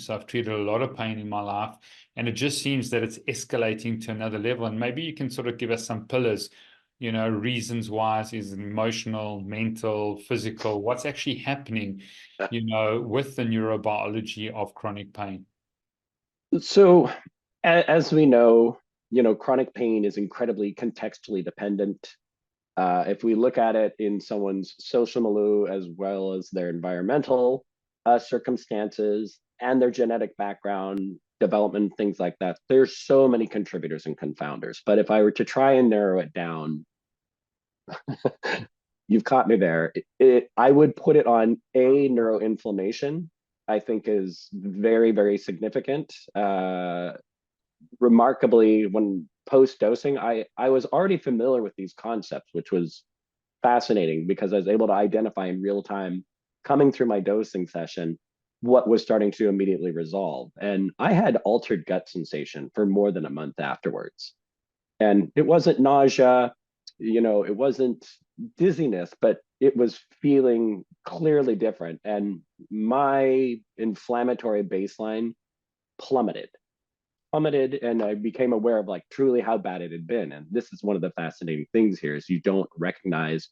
So I've treated a lot of pain in my life, and it just seems that it's escalating to another level. And maybe you can sort of give us some pillars, reasons why. Is it emotional, mental, physical? What's actually happening, with the neurobiology of chronic pain? So, as we know, chronic pain is incredibly contextually dependent. If we look at it in someone's social milieu as well as their environmental circumstances and their genetic background, development, things like that, there's so many contributors and confounders. But if I were to try and narrow it down, you've caught me there. I would put it on neuroinflammation. I think is very, very significant. Remarkably, when post dosing, I was already familiar with these concepts, which was fascinating because I was able to identify in real time, coming through my dosing session, what was starting to immediately resolve. And I had altered gut sensation for more than a month afterwards. And it wasn't nausea, it wasn't dizziness, but it was feeling clearly different. And my inflammatory baseline plummeted and I became aware of like truly how bad it had been. And this is one of the fascinating things here is you don't recognize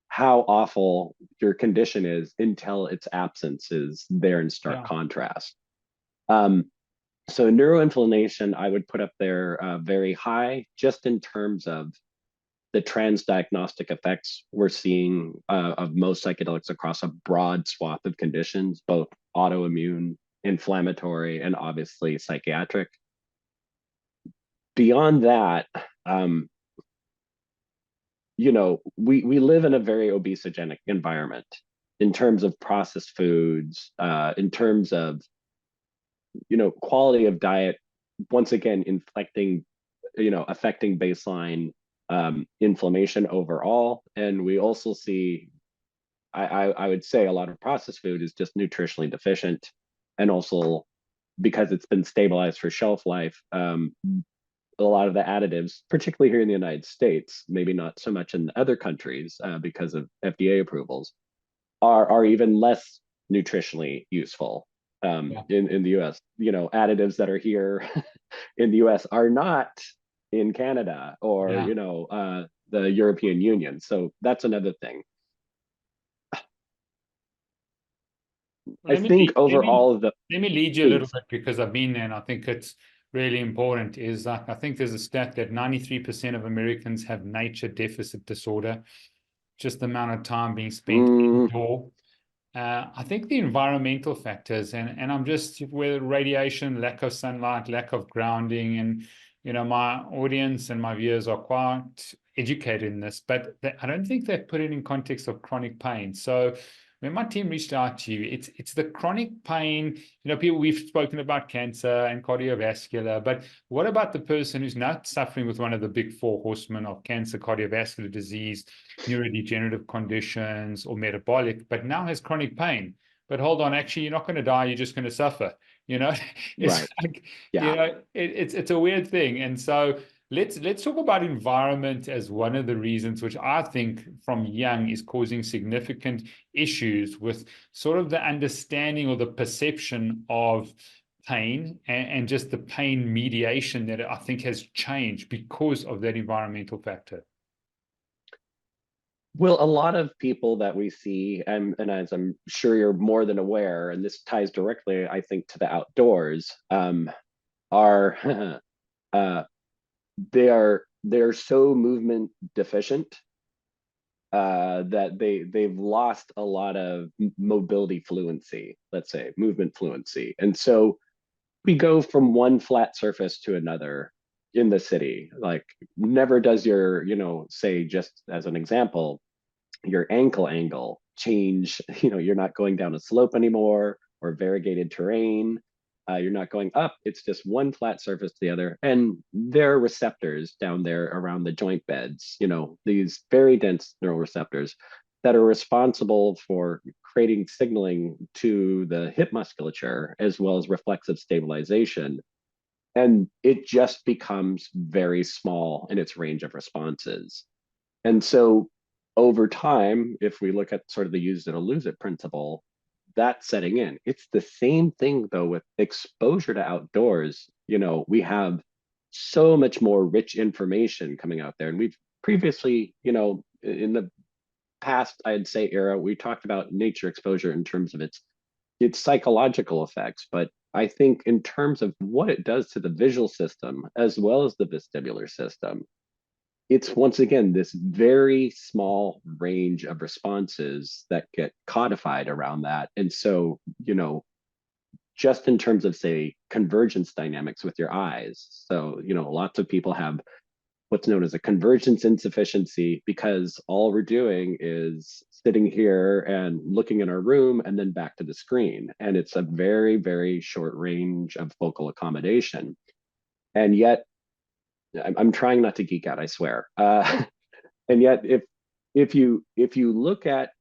how awful your condition is until its absence is there in stark Yeah. contrast. So neuroinflammation, I would put up there very high, just in terms of the transdiagnostic effects we're seeing of most psychedelics across a broad swath of conditions, both autoimmune, inflammatory, and obviously psychiatric. Beyond that, we live in a very obesogenic environment in terms of processed foods, in terms of, quality of diet, once again, affecting baseline inflammation overall. And we also see, I would say a lot of processed food is just nutritionally deficient. And also because it's been stabilized for shelf life, a lot of the additives, particularly here in the United States, maybe not so much in other countries because of FDA approvals, are even less nutritionally useful. Yeah. In the US, additives that are here in the US are not in Canada or, Yeah. the European Union. So that's another thing. I Let me think lead, overall, the let me lead you a little please. bit because I've been there and I think it's really important. Is like I think there's a stat that 93% of Americans have nature deficit disorder, just the amount of time being spent Mm, indoor. I think the environmental factors and I'm just with radiation, lack of sunlight, lack of grounding, and my audience and my viewers are quite educated in this, but I don't think they've put it in context of chronic pain. So when my team reached out to you, it's the chronic pain. People, we've spoken about cancer and cardiovascular, but what about the person who's not suffering with one of the big four horsemen of cancer, cardiovascular disease, neurodegenerative conditions, or metabolic, but now has chronic pain? But hold on, actually, you're not going to die, you're just going to suffer. You know, it's right. like, Yeah. it's a weird thing. And so let's talk about environment as one of the reasons, which I think from young is causing significant issues with sort of the understanding or the perception of pain and just the pain mediation that I think has changed because of that environmental factor. Well, a lot of people that we see, and as I'm sure you're more than aware, and this ties directly, I think, to the outdoors, are uh, they're so movement deficient that they've lost a lot of mobility fluency, let's say movement fluency, and so we go from one flat surface to another in the city. Like never does your, say just as an example, your ankle angle change. You're not going down a slope anymore or variegated terrain. You're not going up. It's just one flat surface to the other. And there are receptors down there around the joint beds, these very dense neuroreceptors that are responsible for creating signaling to the hip musculature as well as reflexive stabilization. And it just becomes very small in its range of responses. And so over time, if we look at sort of the use it or lose it principle, that setting in. It's the same thing though with exposure to outdoors. We have so much more rich information coming out there. And we've previously, in the past, I'd say era, we talked about nature exposure in terms of its psychological effects, but I think in terms of what it does to the visual system as well as the vestibular system, it's once again this very small range of responses that get codified around that. And so, just in terms of, say, convergence dynamics with your eyes. So, lots of people have what's known as a convergence insufficiency because all we're doing is sitting here and looking in our room and then back to the screen. And it's a very, very short range of focal accommodation. And yet, I'm trying not to geek out, I swear. And yet, if you look at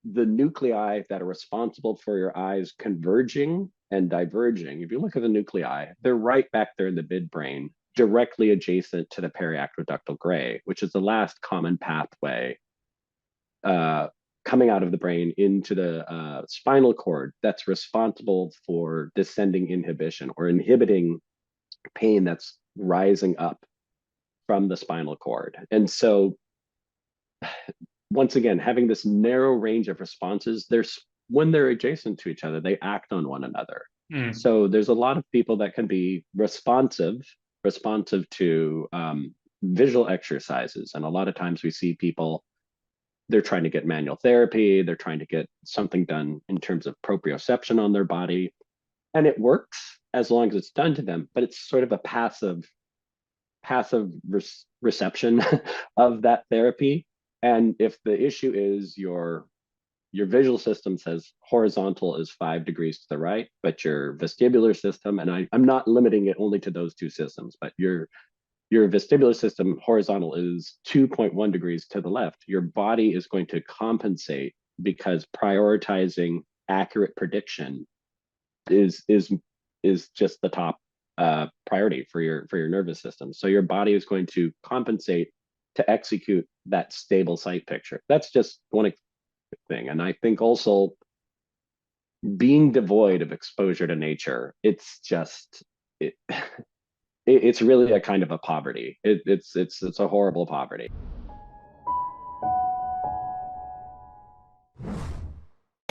the nuclei that are responsible for your eyes converging and diverging, if you look at the nuclei, they're right back there in the midbrain, directly adjacent to the periaqueductal gray, which is the last common pathway coming out of the brain into the spinal cord that's responsible for descending inhibition or inhibiting pain that's rising up from the spinal cord. And so once again, having this narrow range of responses, when they're adjacent to each other, they act on one another. So there's a lot of people that can be responsive to visual exercises. And a lot of times we see people, they're trying to get manual therapy, they're trying to get something done in terms of proprioception on their body. And it works as long as it's done to them, but it's sort of a passive reception of that therapy. And if the issue is your visual system says horizontal is 5 degrees to the right, but your vestibular system, and I'm not limiting it only to those two systems, but your vestibular system horizontal is 2.1 degrees to the left, your body is going to compensate because prioritizing accurate prediction is just the top priority for your nervous system. So your body is going to compensate to execute that stable sight picture. That's just one thing. And I think also being devoid of exposure to nature, it's just it's really a kind of a poverty. It's a horrible poverty.